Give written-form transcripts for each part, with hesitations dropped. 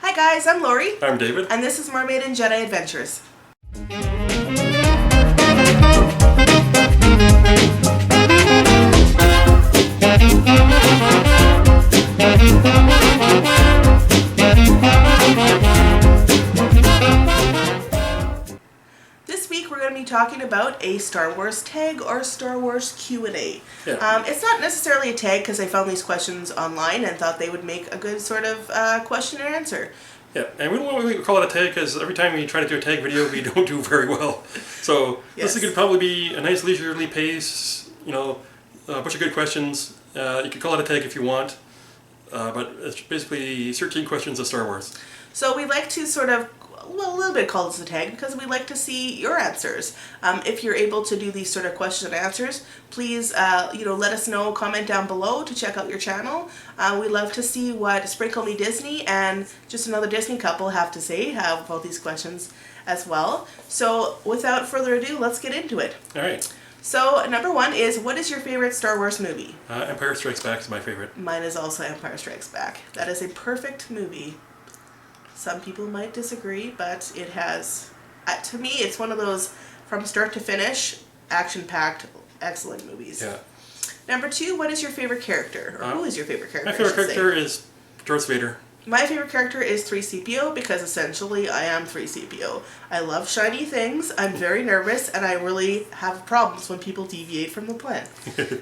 Hi guys, I'm Lori. I'm David. And this is Mermaid and Jedi Adventures. This week we're going to be talking about a Star Wars tag or Star Wars Q&A. Yeah. It's not necessarily a tag because I found these questions online and thought they would make a good sort of question and answer. Yeah, and we don't want to call it a tag because every time we try to do a tag video, we don't do very well. So Yes. This could probably be a nice leisurely pace, a bunch of good questions. You could call it a tag if you want, but it's basically 13 questions of Star Wars. So we like to sort of, a little bit call this a tag because we like to see your answers. If you're able to do these sort of question and answers, please, let us know, comment down below to check out your channel. We love to see what Sprinkle Me Disney and Just Another Disney Couple have to say about these questions as well. So without further ado, let's get into it. All right. So number one is, what is your favorite Star Wars movie? Empire Strikes Back is my favorite. Mine is also Empire Strikes Back. That is a perfect movie. Some people might disagree, but it has, to me, it's one of those from start to finish, action-packed, excellent movies. Yeah. Number two, what is your favorite character? Or who is your favorite character? My favorite character is Darth Vader. My favorite character is 3CPO because essentially I am 3CPO. I love shiny things, I'm very nervous, and I really have problems when people deviate from the plan.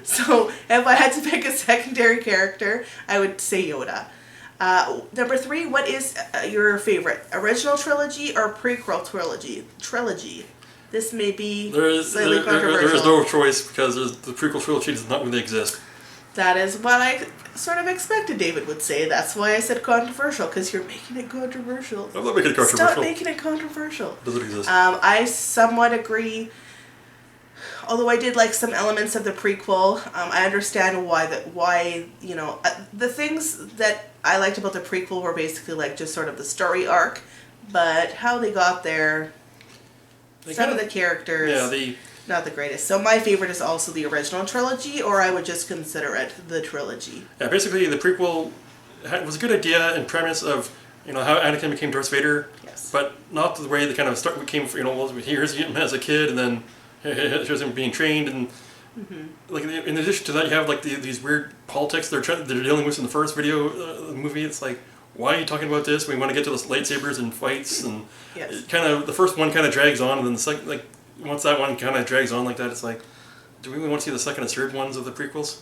So if I had to pick a secondary character, I would say Yoda. Number three, what is your favorite? Original trilogy or prequel trilogy? Trilogy. This may be slightly controversial. There is no choice because the prequel trilogy does not really exist. That is what I sort of expected David would say. That's why I said controversial, because you're making it controversial. I'm not making it controversial. Stop making it controversial. Does it exist? I somewhat agree. Although I did like some elements of the prequel, I understand why the things that I liked about the prequel were basically like just sort of the story arc, but how they got there, some of the characters, not the greatest. So my favorite is also the original trilogy, or I would just consider it the trilogy. Yeah, basically the prequel was a good idea and premise of how Anakin became Darth Vader, yes, but not the way they kind of became. Here's him as a kid, and then here's him being trained, and like in addition to that, you have like these weird politics they're dealing with in the first movie. It's like, why are you talking about this? We want to get to the lightsabers and fights, and yes, the first one kind of drags on, and then the second, once that one kind of drags on like that, it's like, do we really want to see the second and third ones of the prequels?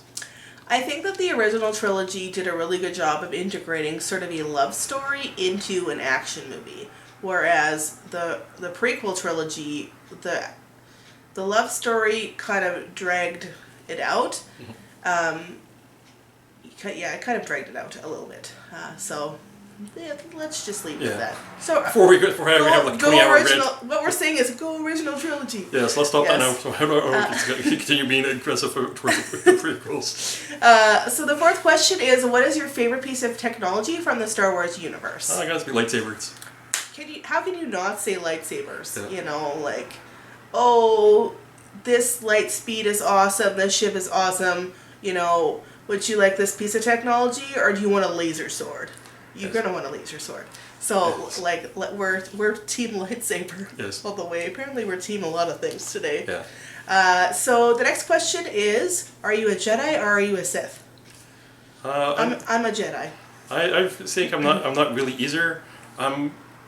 I think that the original trilogy did a really good job of integrating sort of a love story into an action movie, whereas the prequel trilogy, the love story kind of dragged it out. It kind of dragged it out a little bit. Let's just leave it at that. So before we have like 20-hour original. What we're saying is go original trilogy. Yes, let's stop that now. So how do I continue being aggressive towards the prequels? So the fourth question is, what is your favorite piece of technology from the Star Wars universe? I gotta be lightsabers. How can you not say lightsabers? Yeah. Oh, this light speed is awesome, this ship is awesome, would you like this piece of technology, or do you want a laser sword? You're going to want a laser sword. So, yes. We're team lightsaber all the way. Apparently we're team a lot of things today. Yeah. So the next question is, are you a Jedi or are you a Sith? I'm a Jedi. I think I'm not really either.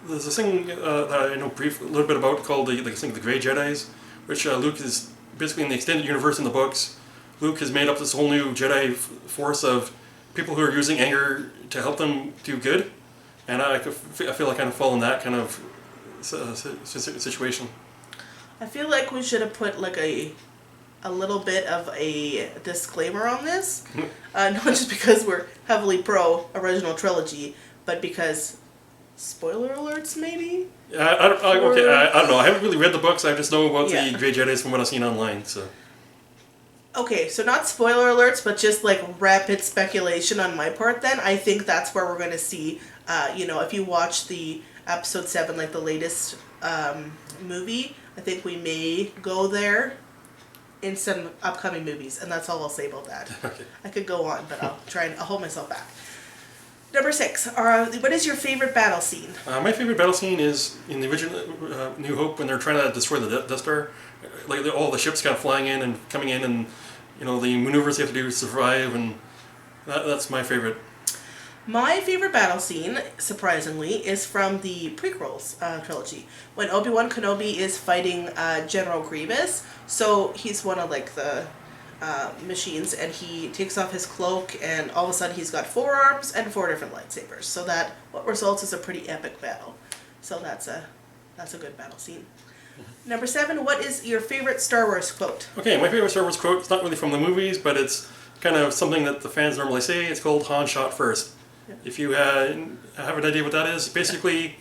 There's this thing that I know a little bit about called the Grey Jedis, which Luke is basically in the extended universe in the books. Luke has made up this whole new Jedi force of people who are using anger to help them do good, and I feel like I kind of fall in that kind of situation. I feel like we should have put like a little bit of a disclaimer on this, not just because we're heavily pro original trilogy, but because spoiler alerts maybe. I don't know. I haven't really read the books. I just know about the Grey Jedis from what I've seen online. So. Okay, so not spoiler alerts, but just like rapid speculation on my part then. I think that's where we're going to see, if you watch the episode 7, like the latest movie, I think we may go there in some upcoming movies, and that's all I'll say about that. Okay. I could go on, but I'll hold myself back. Number 6. What is your favorite battle scene? My favorite battle scene is in the original New Hope when they're trying to destroy the Death Star. Like all the ships kind of flying in and coming in, and the maneuvers they have to do to survive, and that's my favorite. My favorite battle scene, surprisingly, is from the prequels trilogy. When Obi-Wan Kenobi is fighting General Grievous. So he's one of like the machines, and he takes off his cloak, and all of a sudden he's got 4 arms and 4 different lightsabers. So that what results is a pretty epic battle. So that's a good battle scene. Number 7, what is your favorite Star Wars quote? Okay, my favorite Star Wars quote, it's not really from the movies, but it's kind of something that the fans normally say. It's called Han shot first. Yeah. If you have an idea what that is, basically,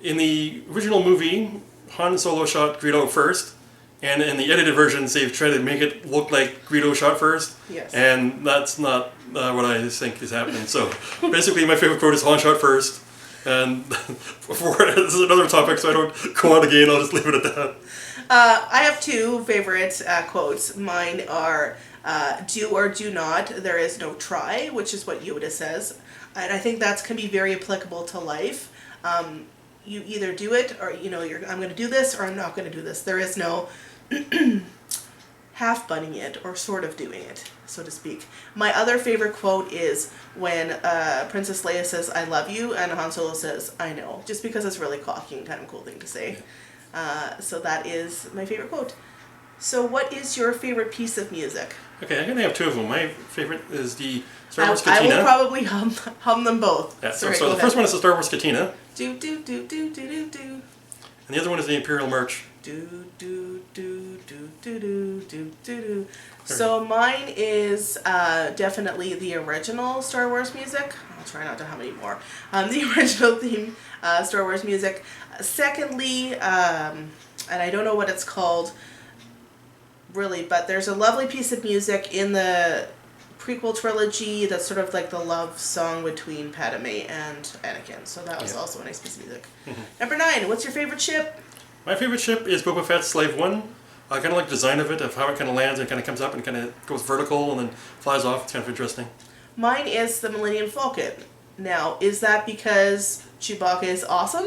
in the original movie, Han Solo shot Greedo first, and in the edited versions, they've tried to make it look like Greedo shot first. Yes. And that's not what I think is happening. So basically, my favorite quote is Han shot first. And this is another topic, so I don't go on again. I'll just leave it at that. I have 2 favorite quotes. Mine are do or do not. There is no try, which is what Yoda says. And I think that can be very applicable to life. You either do it, or I'm going to do this, or I'm not going to do this. There is no half bunning it or sort of doing it, so to speak. My other favorite quote is when Princess Leia says, "I love you," and Han Solo says, "I know," just because it's really cocky and kind of a cool thing to say. So that is my favorite quote. So what is your favorite piece of music? Okay, I'm going to have 2 of them. My favorite is the Star Wars Cantina. I will probably hum them both. Yeah, so the first one is the Star Wars Cantina. Do, do, do, do, do, do, do. And the other one is the Imperial March. Do, do, do, do, do, do, do, do. So mine is definitely the original Star Wars music. I'll try not to hum anymore. The original theme Star Wars music. Secondly, and I don't know what it's called, really, but there's a lovely piece of music in the prequel trilogy that's sort of like the love song between Padme and Anakin. So that was also a nice piece of music. Mm-hmm. Number 9, what's your favorite ship? My favorite ship is Boba Fett's Slave 1. I kind of like the design of it, of how it kind of lands and kind of comes up and kind of goes vertical and then flies off. It's kind of interesting. Mine is the Millennium Falcon. Now, is that because Chewbacca is awesome?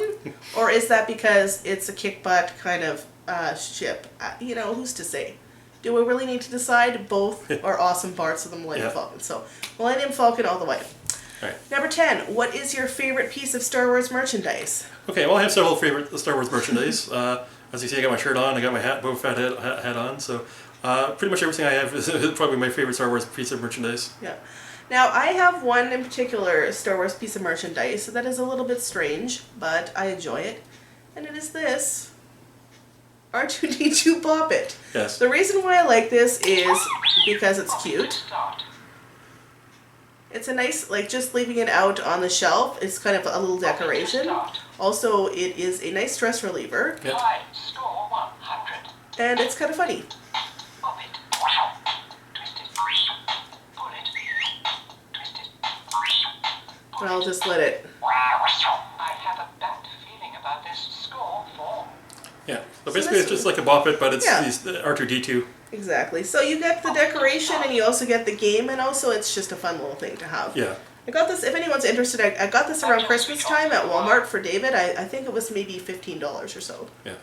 Or is that because it's a kick-butt kind of ship? Who's to say? Do we really need to decide? Both are awesome parts of the Millennium Falcon. So, Millennium Falcon all the way. All right. Number 10, what is your favorite piece of Star Wars merchandise? Okay, well, I have several favorite Star Wars merchandise. As you see, I got my shirt on, I got my Boba Fett hat on, so pretty much everything I have is probably my favorite Star Wars piece of merchandise. Yeah. Now, I have one in particular Star Wars piece of merchandise that is a little bit strange, but I enjoy it, and it is this. R2-D2 Bop It. Yes. The reason why I like this is because it's cute. It's a nice, just leaving it out on the shelf. It's kind of a little decoration. Also, it is a nice stress reliever. Yep. And it's kind of funny. And I'll just let it. I have a bad feeling about this score 4. Yeah, so basically it's just like a Bop It, but it's R2-D2. Exactly. So you get the decoration, and you also get the game, and also it's just a fun little thing to have. Yeah. I got this, if anyone's interested, I got this around Christmas time at Walmart for David. I think it was maybe $15 or so. Yeah.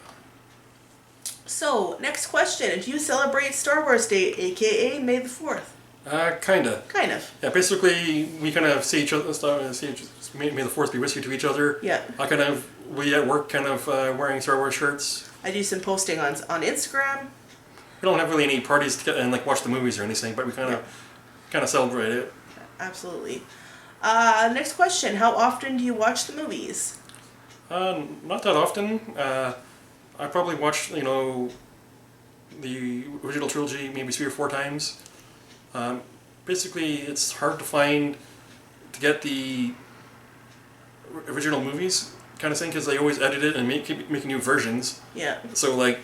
So, next question. Do you celebrate Star Wars Day, a.k.a. May the 4th? Kinda. Kind of. Yeah, basically, we kind of see each other, May the 4th be with you to each other. Yeah. We at work wearing Star Wars shirts. I do some posting on Instagram. We don't have really any parties to get and watch the movies or anything, but we kind of celebrate it. Absolutely. Next question. How often do you watch the movies? Not that often. I probably watched, the original trilogy maybe 3 or 4 times. Basically, it's hard to get the original movies kind of thing, because they always edit it and keep making new versions. Yeah. So,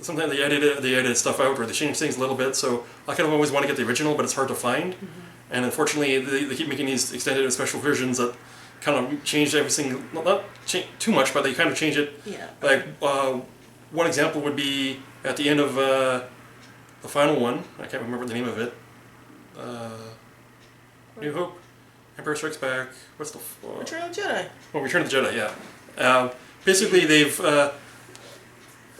sometimes they edit stuff out, or they change things a little bit, so I kind of always want to get the original, but it's hard to find. Mm-hmm. And unfortunately, they keep making these extended and special versions that kind of change everything, not change too much, but they kind of change it. Yeah. One example would be at the end of the final one, I can't remember the name of it, New Hope, Empire Strikes Back. What's the... Return of the Jedi. Oh, Return of the Jedi, yeah. Basically, they've...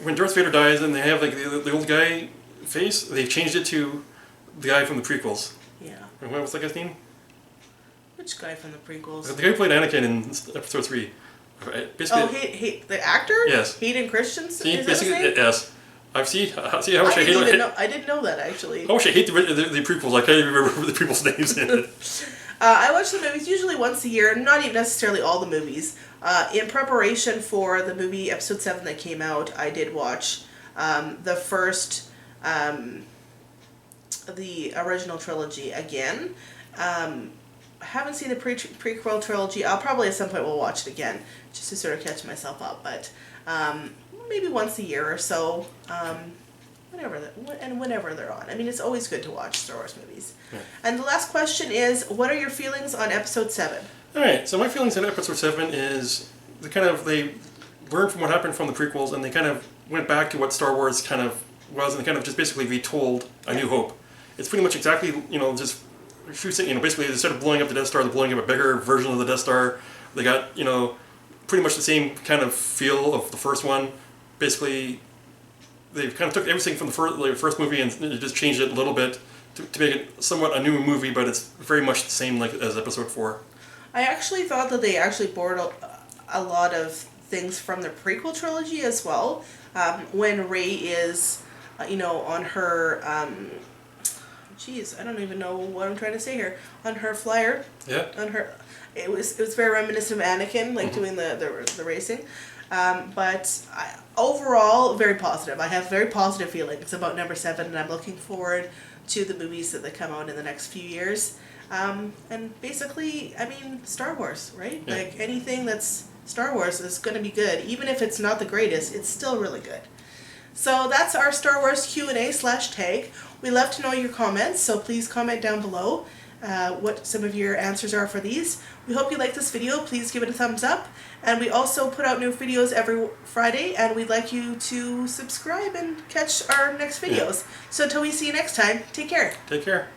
when Darth Vader dies and they have like the old guy face, they've changed it to the guy from the prequels. Yeah. And what was that guy's name? Which guy from the prequels? The guy who played Anakin in Episode 3. Basically, Oh, the actor? Yes. Hayden Christensen? See, Is that his basically, name? yes. I didn't know that, actually. How much I hate the prequels. I can't even remember the prequels' names in it. I watch the movies usually once a year, not even necessarily all the movies. In preparation for the movie Episode 7 that came out, I did watch the first, the original trilogy again. I haven't seen the prequel trilogy. I'll probably at some point will watch it again, just to sort of catch myself up. But maybe once a year or so, whenever they're on. I mean, it's always good to watch Star Wars movies. Yeah. And the last question is, what are your feelings on Episode 7? All right, so my feelings on Episode 7 is they learned from what happened from the prequels, and they kind of went back to what Star Wars kind of was, and they kind of just basically retold A New Hope. It's pretty much exactly, just basically instead of blowing up the Death Star, they're blowing up a bigger version of the Death Star. They got, pretty much the same kind of feel of the first one. Basically, they've kind of took everything from the first movie and just changed it a little bit to make it somewhat a new movie, but it's very much the same as Episode 4. I actually thought that they actually borrowed a lot of things from the prequel trilogy as well. When Rey is, on her, I don't even know what I'm trying to say here. On her flyer. Yeah. It was very reminiscent of Anakin, like doing the racing. But overall, very positive. I have very positive feelings about number 7, and I'm looking forward to the movies that come out in the next few years. And basically, I mean, Star Wars, right? Yeah. Like anything that's Star Wars is going to be good. Even if it's not the greatest, it's still really good. So that's our Star Wars Q&A/tag. We love to know your comments, so please comment down below what some of your answers are for these. We hope you like this video. Please give it a thumbs up. And we also put out new videos every Friday, and we'd like you to subscribe and catch our next videos. So until we see you next time, take care. Take care.